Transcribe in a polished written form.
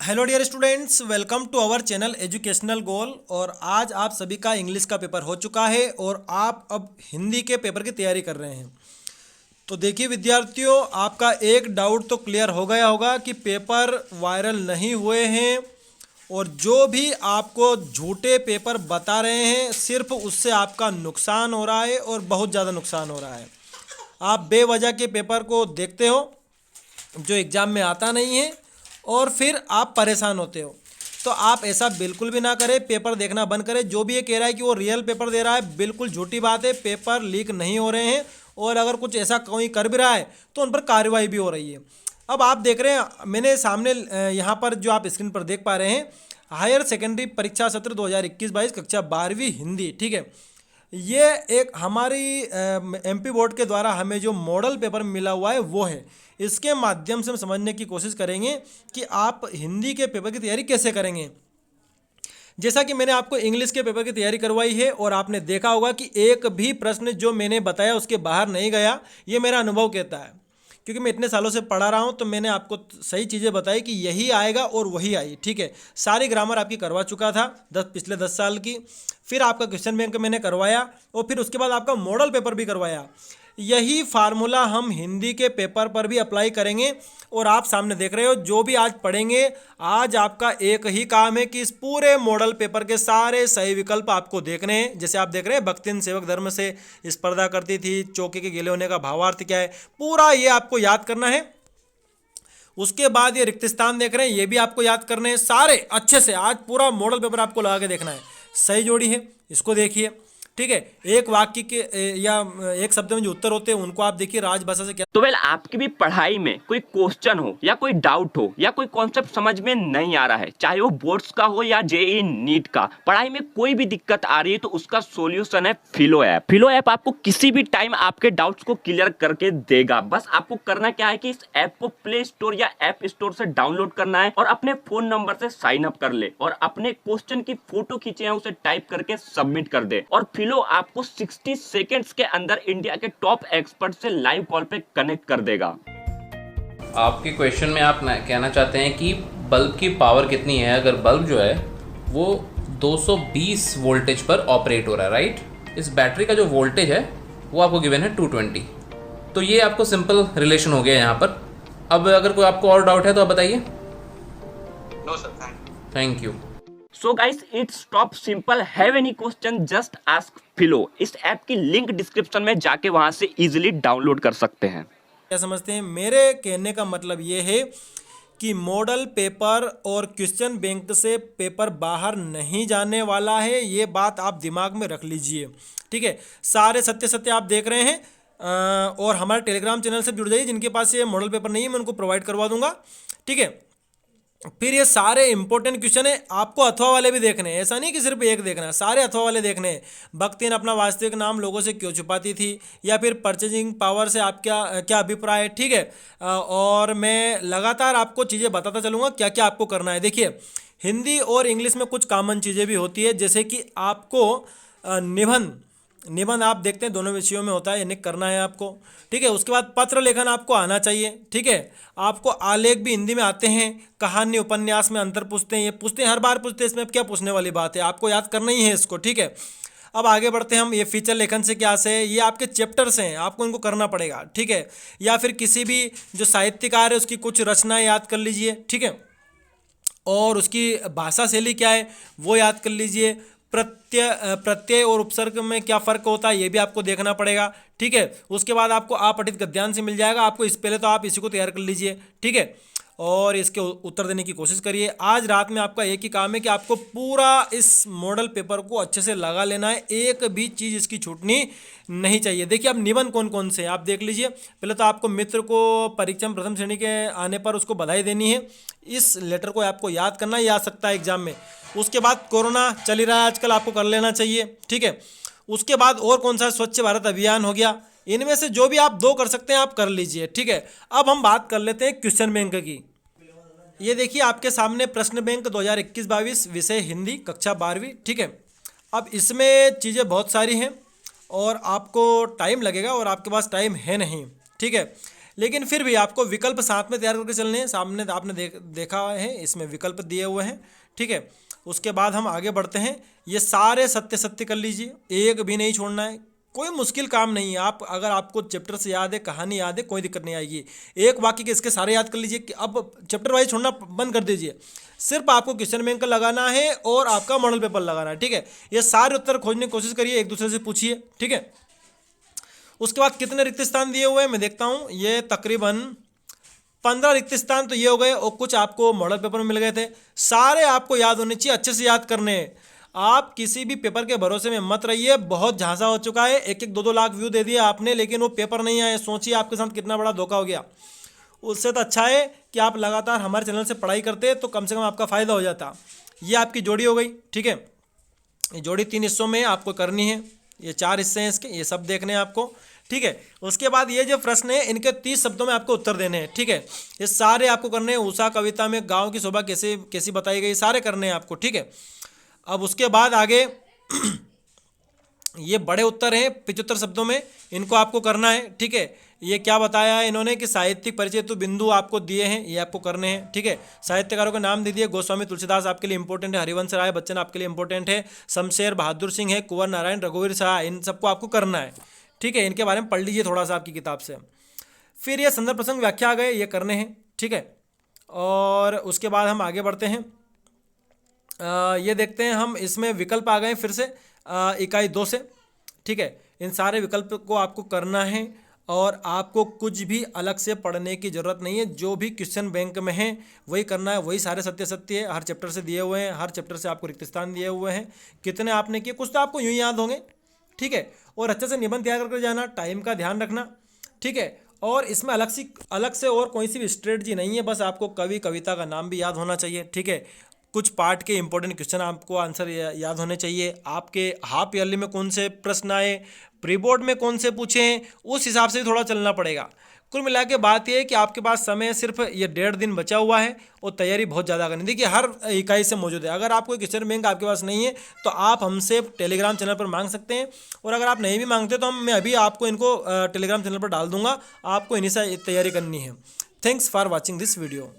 Hello dear students, welcome to our channel educational goal. और आज आप सभी का इंग्लिश का पेपर हो चुका है और आप अब हिंदी के पेपर की तैयारी कर रहे हैं। तो देखिए विद्यार्थियों, आपका एक डाउट तो क्लियर हो गया होगा कि पेपर वायरल नहीं हुए हैं और जो भी आपको झूठे पेपर बता रहे हैं सिर्फ उससे आपका नुकसान हो रहा है और बहुत ज़्यादा नुकसान हो रहा है। आप बेवजह के पेपर को देखते हो जो एग्ज़ाम में आता नहीं है और फिर आप परेशान होते हो। तो आप ऐसा बिल्कुल भी ना करें, पेपर देखना बंद करें। जो भी ये कह रहा है कि वो रियल पेपर दे रहा है, बिल्कुल झूठी बात है। पेपर लीक नहीं हो रहे हैं और अगर कुछ ऐसा कोई कर भी रहा है तो उन पर कार्रवाई भी हो रही है। अब आप देख रहे हैं, मैंने सामने यहाँ पर जो आप स्क्रीन पर देख पा रहे हैं, हायर सेकेंडरी परीक्षा सत्र 2021-22 कक्षा 12वीं हिंदी, ठीक है। ये एक हमारी एमपी बोर्ड के द्वारा हमें जो मॉडल पेपर मिला हुआ है वो है। इसके माध्यम से हम समझने की कोशिश करेंगे कि आप हिंदी के पेपर की तैयारी कैसे करेंगे। जैसा कि मैंने आपको इंग्लिश के पेपर की तैयारी करवाई है और आपने देखा होगा कि एक भी प्रश्न जो मैंने बताया उसके बाहर नहीं गया, ये मेरा अनुभव कहता है। क्योंकि मैं इतने सालों से पढ़ा रहा हूँ तो मैंने आपको सही चीज़ें बताई कि यही आएगा और वही आई, ठीक है। सारी ग्रामर आपकी करवा चुका था पिछले 10 साल की। फिर आपका क्वेश्चन बैंक मैंने करवाया और फिर उसके बाद आपका मॉडल पेपर भी करवाया। यही फार्मूला हम हिंदी के पेपर पर भी अप्लाई करेंगे और आप सामने देख रहे हो जो भी आज पढ़ेंगे, आज आपका एक ही काम है कि इस पूरे मॉडल पेपर के सारे सही विकल्प आपको देखने हैं। जैसे आप देख रहे हैं, भक्तिन सेवक धर्म से स्पर्धा करती थी, चौके के गिले होने का भावार्थ क्या है, पूरा ये आपको याद करना है। उसके बाद ये रिक्त स्थान देख रहे हैं, ये भी आपको याद करने हैं सारे अच्छे से। आज पूरा मॉडल पेपर आपको लगा के देखना है। सही जोड़ी है, इसको देखिए, ठीक है। एक वाक्य के या एक शब्द में जो उत्तर होते हैं उनको आप देखिए राजभाषा से क्या। तो आपकी भी पढ़ाई में कोई क्वेश्चन हो या कोई डाउट हो या कोई कॉन्सेप्ट समझ में नहीं आ रहा है, चाहे वो बोर्ड्स का हो या जेईई नीट का, पढ़ाई में कोई भी दिक्कत आ रही है तो उसका सॉल्यूशन है फिलो ऐप। फिलो ऐप आपको किसी भी टाइम आपके डाउट्स को क्लियर करके देगा। बस आपको करना क्या है कि इस ऐप को प्ले स्टोर या ऐप स्टोर से डाउनलोड करना है और अपने फोन नंबर से साइन अप कर ले और अपने क्वेश्चन की फोटो खींचे हैं, उसे टाइप करके सबमिट कर दे और फिलो आपको 60 सेकेंड्स के अंदर इंडिया के टॉप एक्सपर्ट से लाइव कॉल पे कनेक्ट कर देगा। आपके क्वेश्चन में आप कहना चाहते हैं कि बल्ब की पावर कितनी है। अगर बल्ब जो है वो 220 वोल्टेज पर ऑपरेट हो रहा है, राइट। इस बैटरी का जो वोल्टेज है वो आपको गिवन है 220। तो ये आपको सिंपल रिलेशन हो गया यहाँ पर। अब अगर कोई आपको और डाउट है तो आप बताइए। No sir, thank you. So guys, it's top simple. Have any question? Just ask Philo. इस ऐप की लिंक डिस्क्रिप्शन में जाके वहां से इजीली डाउनलोड कर सकते हैं। क्या समझते हैं? मेरे कहने का मतलब ये है कि मॉडल पेपर और क्वेश्चन बैंक से पेपर बाहर नहीं जाने वाला है। ये बात आप दिमाग में रख लीजिए, ठीक है। सारे सत्य सत्य आप देख रहे हैं और हमारे टेलीग्राम चैनल से जुड़ जाइए। जिनके पास ये मॉडल पेपर नहीं है मैं उनको प्रोवाइड करवा दूंगा, ठीक है। फिर ये सारे इंपॉर्टेंट क्वेश्चन है, आपको अथवा वाले भी देखने हैं। ऐसा नहीं कि सिर्फ एक देखना है, सारे अथवा वाले देखने हैं। भक्तिन अपना वास्तविक नाम लोगों से क्यों छुपाती थी, या फिर परचेजिंग पावर से आप क्या अभिप्राय है, ठीक है। और मैं लगातार आपको चीज़ें बताता चलूँगा क्या क्या आपको करना है। देखिए, हिंदी और इंग्लिश में कुछ कॉमन चीज़ें भी होती है, जैसे कि आपको निबंध आप देखते हैं दोनों विषयों में होता है, यानी करना है आपको, ठीक है। उसके बाद पत्र लेखन आपको आना चाहिए, ठीक है। आपको आलेख भी हिंदी में आते हैं। कहानी उपन्यास में अंतर पूछते हैं, ये पूछते हैं, हर बार पूछते हैं, इसमें अब क्या पूछने वाली बात है, आपको याद करना ही है इसको, ठीक है। अब आगे बढ़ते हैं हम। ये फीचर लेखन से क्या से, ये आपके चैप्टर्स हैं, आपको इनको करना पड़ेगा, ठीक है। या फिर किसी भी जो साहित्यकार है उसकी कुछ रचनाएं याद कर लीजिए, ठीक है। और उसकी भाषा शैली क्या है वो याद कर लीजिए। प्रत्यय और उपसर्ग में क्या फ़र्क होता है ये भी आपको देखना पड़ेगा, ठीक है। उसके बाद आपको अपठित गद्यांश से मिल जाएगा आपको। इस पहले तो आप इसी को तैयार कर लीजिए, ठीक है, और इसके उत्तर देने की कोशिश करिए। आज रात में आपका एक ही काम है कि आपको पूरा इस मॉडल पेपर को अच्छे से लगा लेना है, एक भी चीज़ इसकी छूटनी नहीं चाहिए। देखिए, अब निबंध कौन कौन से हैं आप देख लीजिए। पहले तो आपको मित्र को परीक्षा में प्रथम श्रेणी के आने पर उसको बधाई देनी है। इस लेटर को आपको याद करना ही आ सकता है एग्जाम में। उसके बाद कोरोना चल ही रहा है आजकल, आपको कर लेना चाहिए, ठीक है। उसके बाद और कौन सा, स्वच्छ भारत अभियान हो गया। इनमें से जो भी आप 2 कर सकते हैं आप कर लीजिए, ठीक है। अब हम बात कर लेते हैं क्वेश्चन बैंक की। ये देखिए आपके सामने प्रश्न बैंक 2021-22 विषय हिंदी कक्षा 12वीं, ठीक है। अब इसमें चीज़ें बहुत सारी हैं और आपको टाइम लगेगा और आपके पास टाइम है नहीं, ठीक है। लेकिन फिर भी आपको विकल्प साथ में तैयार करके चलने हैं। सामने आपने देखा है, इसमें विकल्प दिए हुए हैं, ठीक है। उसके बाद हम आगे बढ़ते हैं। ये सारे सत्य सत्य कर लीजिए, एक भी नहीं छोड़ना है। कोई मुश्किल काम नहीं है। आप अगर आपको चैप्टर से याद है, कहानी याद है, कोई दिक्कत नहीं आएगी। एक वाक्य के इसके सारे याद कर लीजिए कि अब चैप्टर वाइज छोड़ना बंद कर दीजिए। सिर्फ आपको क्वेश्चन बैंक लगाना है और आपका मॉडल पेपर लगाना है, ठीक है। ये सारे उत्तर खोजने की कोशिश करिए, एक दूसरे से पूछिए, ठीक है। उसके बाद कितने रिक्त स्थान दिए हुए हैं मैं देखता हूँ। ये तकरीबन 15 रिक्त स्थान तो ये हो गए, और कुछ आपको मॉडल पेपर में मिल गए थे। सारे आपको याद होने चाहिए, अच्छे से याद करने हैं। आप किसी भी पेपर के भरोसे में मत रहिए। बहुत झांसा हो चुका है, 1-1, 2-2 लाख व्यू दे दिए आपने, लेकिन वो पेपर नहीं आए। सोचिए आपके साथ कितना बड़ा धोखा हो गया। उससे तो अच्छा है कि आप लगातार हमारे चैनल से पढ़ाई करते, तो कम से कम आपका फ़ायदा हो जाता। ये आपकी जोड़ी हो गई, ठीक है। ये जोड़ी 3 हिस्सों में आपको करनी है। ये 4 हिस्से हैं इसके, ये सब देखने हैं आपको, ठीक है। उसके बाद ये जो प्रश्न है, इनके 30 शब्दों में आपको उत्तर देने हैं, ठीक है। ये सारे आपको करने हैं। उषा कविता में गाँव की शोभा कैसी बताई गई, सारे करने हैं आपको, ठीक है। अब उसके बाद आगे ये बड़े उत्तर हैं 75 शब्दों में, इनको आपको करना है, ठीक है। ये क्या बताया है इन्होंने कि साहित्यिक परिचय तो बिंदु आपको दिए हैं, ये आपको करने हैं, ठीक है। साहित्यकारों के नाम दे दिए। गोस्वामी तुलसीदास आपके लिए इंपॉर्टेंट है, हरिवंश राय बच्चन आपके लिए इंपॉर्टेंट है, शमशेर बहादुर सिंह है, कुंवर नारायण, रघुवीर शाह, इन सबको आपको करना है, ठीक है। इनके बारे में पढ़ लीजिए थोड़ा सा आपकी किताब से। फिर ये संदर्भ प्रसंग व्याख्या आ गए, ये करने हैं, ठीक है। और उसके बाद हम आगे बढ़ते हैं। ये देखते हैं हम, इसमें विकल्प आ गए फिर से इकाई 2 से, ठीक है। इन सारे विकल्प को आपको करना है, और आपको कुछ भी अलग से पढ़ने की ज़रूरत नहीं है। जो भी क्वेश्चन बैंक में है वही करना है, वही सारे सत्य सत्य है, हर चैप्टर से दिए हुए हैं। हर चैप्टर से आपको रिक्त स्थान दिए हुए हैं। कितने आपने किए, कुछ तो आपको यूँ ही याद होंगे, ठीक है। और अच्छे से निबंध तैयार करके जाना, टाइम का ध्यान रखना, ठीक है। और इसमें अलग से और कोई सी भी स्ट्रेटजी नहीं है, बस आपको कवि कविता का नाम भी याद होना चाहिए, ठीक है। कुछ पार्ट के इंपॉर्टेंट क्वेश्चन आपको आंसर याद होने चाहिए। आपके हाफ ईयरली में कौन से प्रश्न आए, प्री बोर्ड में कौन से पूछे हैं, उस हिसाब से थोड़ा चलना पड़ेगा। कुल मिला के बात यह है कि आपके पास समय सिर्फ ये 1.5 दिन बचा हुआ है, और तैयारी बहुत ज़्यादा करनी। देखिए हर इकाई से मौजूद है। अगर आपको क्वेश्चन बैंक आपके पास नहीं है तो आप हमसे टेलीग्राम चैनल पर मांग सकते हैं, और अगर आप नहीं भी मांगते तो मैं अभी आपको इनको टेलीग्राम चैनल पर डाल दूंगा। आपको इन्हीं से तैयारी करनी है। Thanks for watching this video.